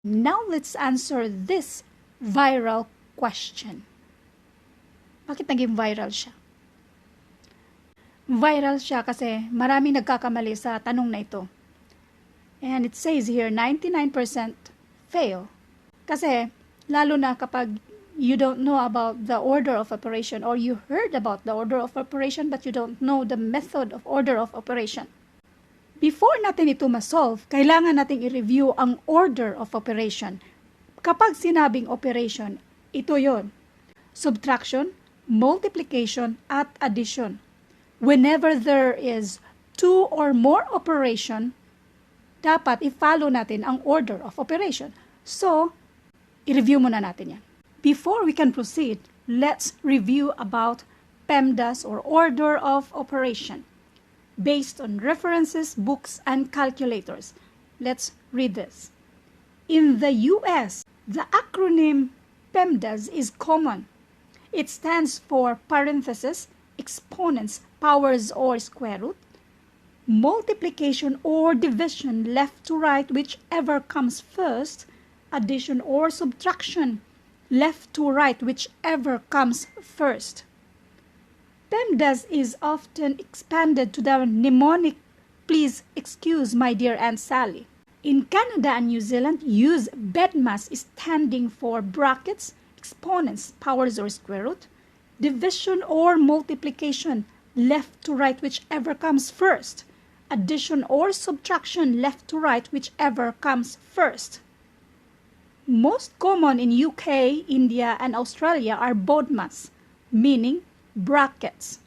Now let's answer this viral question. Bakit naging viral siya? Viral siya kasi maraming nagkakamali sa tanong na ito. And it says here, 99% fail. Kasi, lalo na kapag you don't know about the order of operation or you heard about the order of operation but you don't know the method of order of operation. Before natin ito ma-solve, kailangan nating i-review ang order of operation. Kapag sinabing operation, ito yon: subtraction, multiplication, at addition. Whenever there is two or more operation, dapat i-follow natin ang order of operation. So, i-review muna natin yan. Before we can proceed, let's review about PEMDAS or order of operation based on references, books, and calculators. Let's read this. In the US, the acronym PEMDAS is common. It stands for parentheses, exponents, powers or square root, multiplication or division left to right, whichever comes first, addition or subtraction left to right, whichever comes first. PEMDAS is often expanded to the mnemonic, please excuse my dear Aunt Sally. In Canada and New Zealand, use BEDMAS standing for brackets, exponents, powers or square root, division or multiplication left to right, whichever comes first, addition or subtraction left to right, whichever comes first. Most common in UK, India, and Australia are BODMAS, meaning brackets,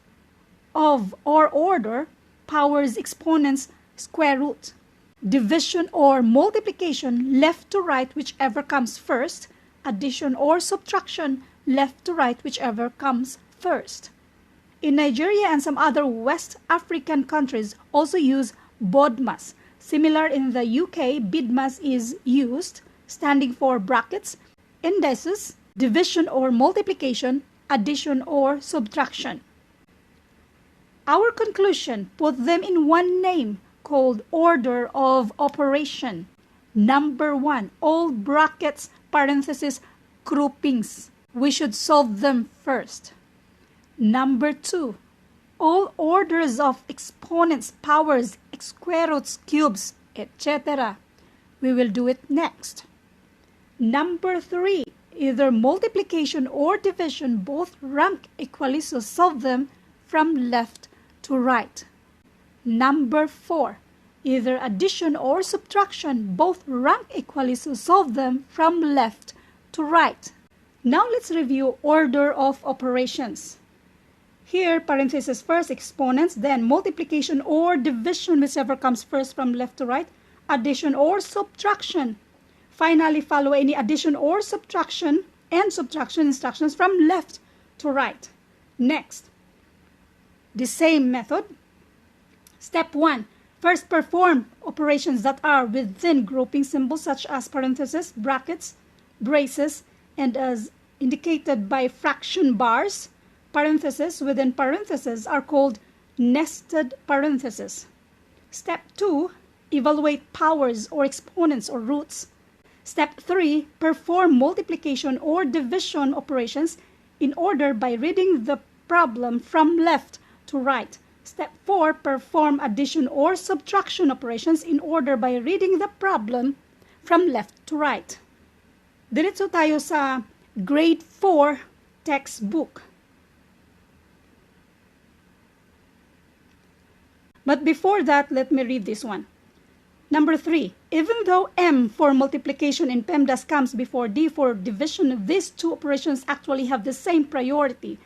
of or order, powers, exponents, square root, division or multiplication left to right, whichever comes first, addition or subtraction left to right, whichever comes first. In Nigeria and some other West African countries also use BODMAS. Similar in the UK, BIDMAS is used, standing for brackets, indices, division or multiplication, addition or subtraction. Our conclusion put them in one name called order of operation. Number 1, all brackets, parentheses, groupings. We should solve them first. Number 2, all orders of exponents, powers, square roots, cubes, etc. We will do it next. Number 3, either multiplication or division both rank equally, so solve them from left to right. Number 4, either addition or subtraction both rank equally, so solve them from left to right. Now let's review order of operations. Here, parentheses first, exponents, then multiplication or division, whichever comes first from left to right, addition or subtraction. Finally, follow any addition or subtraction and subtraction instructions from left to right. Next, the same method. Step 1, first perform operations that are within grouping symbols such as parentheses, brackets, braces, and as indicated by fraction bars. Parentheses within parentheses are called nested parentheses. Step 2, evaluate powers or exponents or roots. Step 3, perform multiplication or division operations in order by reading the problem from left to right. Step 4, perform addition or subtraction operations in order by reading the problem from left to right. Diretso tayo sa grade 4 textbook. But before that, let me read this one. Number 3, even though M for multiplication in PEMDAS comes before D for division, these two operations actually have the same priority.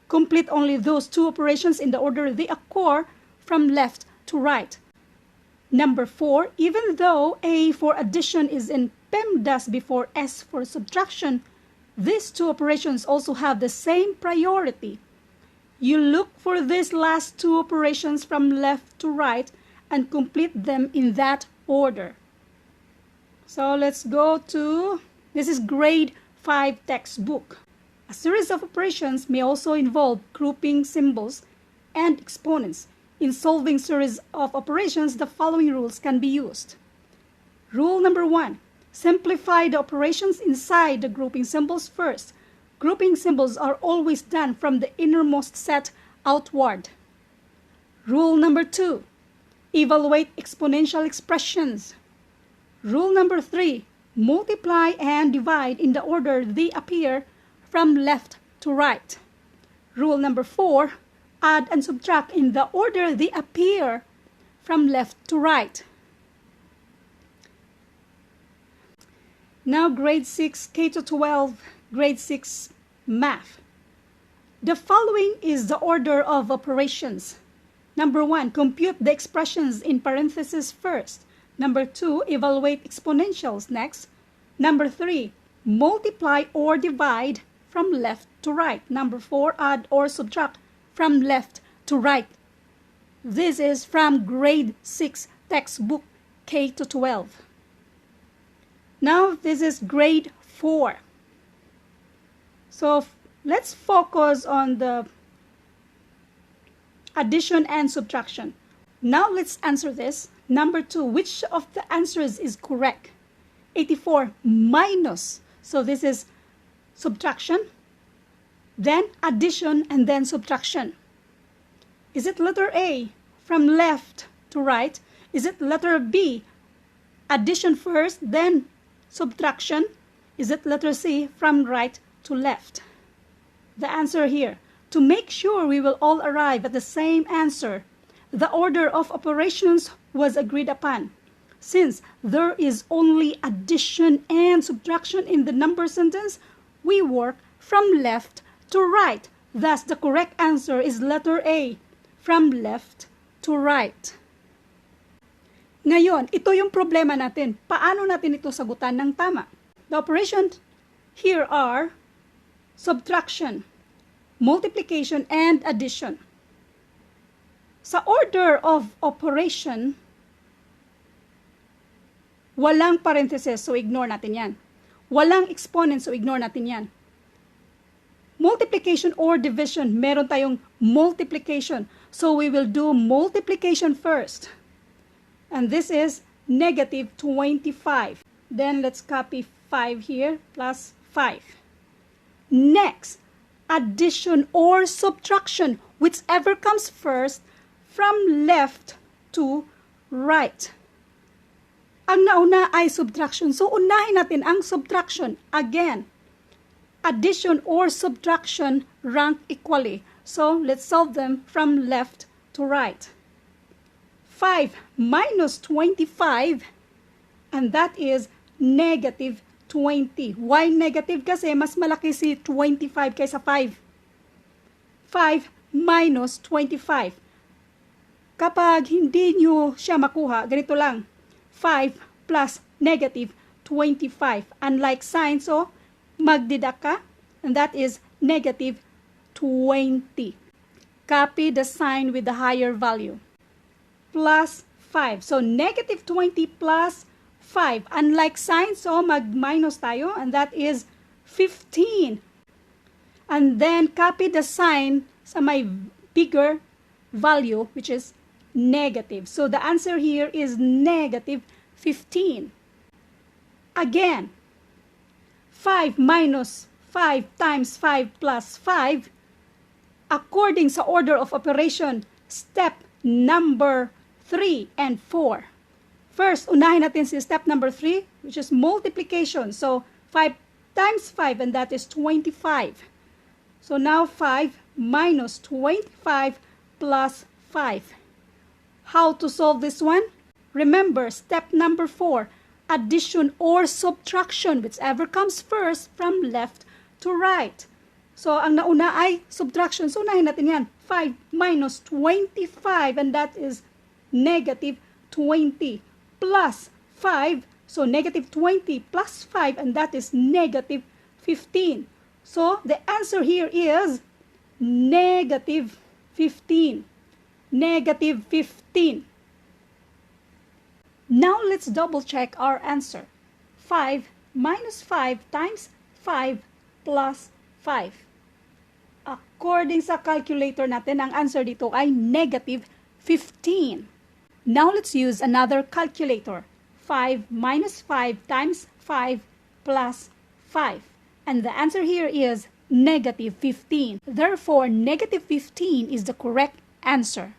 Complete only those two operations in the order they occur from left to right. Number 4, even though A for addition is in PEMDAS before S for subtraction, these two operations also have the same priority. You look for these last two operations from left to right and complete them in that order. So let's go to, this is grade 5 textbook. A series of operations may also involve grouping symbols and exponents. In solving series of operations, the following rules can be used. Rule number 1, Simplify the operations inside the grouping symbols first. Grouping symbols are always done from the innermost set outward. Rule number 2. Evaluate exponential expressions. Rule number 3. Multiply and divide in the order they appear from left to right. Rule number 4. Add and subtract in the order they appear from left to right. Now grade 6 K-12, grade 6 math. The following is the order of operations. Number 1, compute the expressions in parentheses first. Number 2, evaluate exponentials next. Number 3, multiply or divide from left to right. Number 4, add or subtract from left to right. This is from grade 6 textbook K-12. Now this is grade 4. So let's focus on the addition and subtraction. Now let's answer this. Number 2, which of the answers is correct? 84 minus. So this is subtraction, then addition, and then subtraction. Is it letter A, from left to right? Is it letter B, addition first, then subtraction? Is it letter C, from right to left? The answer here. To make sure we will all arrive at the same answer, the order of operations was agreed upon. Since there is only addition and subtraction in the number sentence, we work from left to right. Thus, the correct answer is letter A, from left to right. Ngayon, ito yung problema natin. Paano natin ito sagutan ng tama? The operations here are subtraction, multiplication, and addition. Sa order of operation, walang parentheses, so ignore natin yan. Walang exponent, so ignore natin yan. Multiplication or division, meron tayong multiplication. So we will do multiplication first. And this is negative 25. Then let's copy 5 here, plus 5. Next, addition or subtraction, whichever comes first, from left to right. Ang nauna ay subtraction. So, unahin natin ang subtraction. Again, addition or subtraction rank equally. So, let's solve them from left to right. 5 minus 25, and that is negative 20. Why negative? Kasi mas malaki si 25 kaysa 5. 5 minus 25. Kapag hindi nyo siya makuha, ganito lang. 5 plus negative 25. Unlike sign, so magdidak ka, and that is negative 20. Copy the sign with the higher value. Plus 5. So negative 20 plus 5. Unlike sign, so mag-minus tayo, and that is 15. And then copy the sign sa may bigger value, which is negative. So the answer here is negative 15. Again, 5 minus 5 times 5 plus 5, according sa order of operation, step number 3 and 4. First, unahin natin si step number 3, which is multiplication. So 5 times 5, and that is 25. So now 5 minus 25 plus 5. How to solve this one? Remember, step number 4, addition or subtraction, whichever comes first, from left to right. So, ang nauna ay subtraction. So, unahin natin yan. 5 minus 25, and that is negative 20, plus 5. So, negative 20 plus 5, and that is negative 15. So, the answer here is negative 15. Negative 15. Now, let's double check our answer. 5 minus 5 times 5 plus 5. According sa calculator natin, ang answer dito ay negative 15. Now, let's use another calculator. 5 minus 5 times 5 plus 5. And the answer here is negative 15. Therefore, negative 15 is the correct answer.